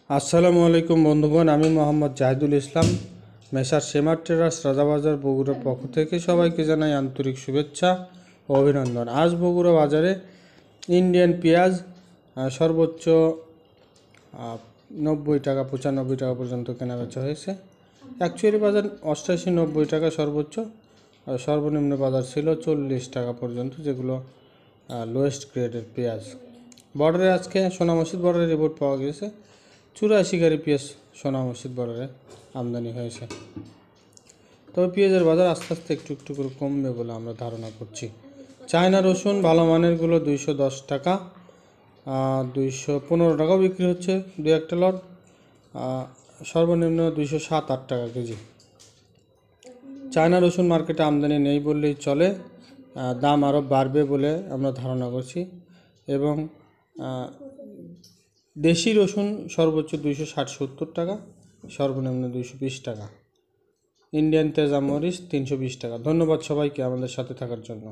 আসসালামু আলাইকুম বন্ধুগণ, আমি মোহাম্মদ জাহিদুল ইসলাম। মেসার সেমার ট্রেডার্স রাজাবাজার বগুড়ার পক্ষ থেকে সবাইকে জানাই আন্তরিক শুভেচ্ছা ও অভিনন্দন। আজ বগুড়া বাজারে ইন্ডিয়ান পেঁয়াজ সর্বোচ্চ 90 টাকা 95 টাকা পর্যন্ত কেনাবেচা হয়েছে। অ্যাকচুয়ালি বাজার 88-90 টাকা সর্বোচ্চ, সর্বনিম্ন বাজার ছিল 40 টাকা পর্যন্ত, যেগুলো লোয়েস্ট গ্রেডের পেঁয়াজ। বর্ডারে আজকে সোনা মসজিদ বর্ডারে রিপোর্ট পাওয়া গেছে 84 গাড়ি পেঁয়াজ সোনা মসজিদ বর্ডারে আমদানি হয়েছে। তবে পেঁয়াজের বাজার আস্তে আস্তে একটু একটু করে কমবে বলে আমরা ধারণা করছি। চায়না রসুন ভালো মানেরগুলো 210 টাকা, 215 টাকাও বিক্রি হচ্ছে দু একটা লট, সর্বনিম্ন 207-8 টাকা কেজি। চায়না রসুন মার্কেটে আমদানি নেই বললেই চলে, দাম আরও বাড়বে বলে আমরা ধারণা করছি। এবং দেশি রসুন সর্বোচ্চ 260-70 টাকা, সর্বনিম্ন 220 টাকা। ইন্ডিয়ান তেজা মরিচ 320 টাকা। ধন্যবাদ সবাইকে আমাদের সাথে থাকার জন্য।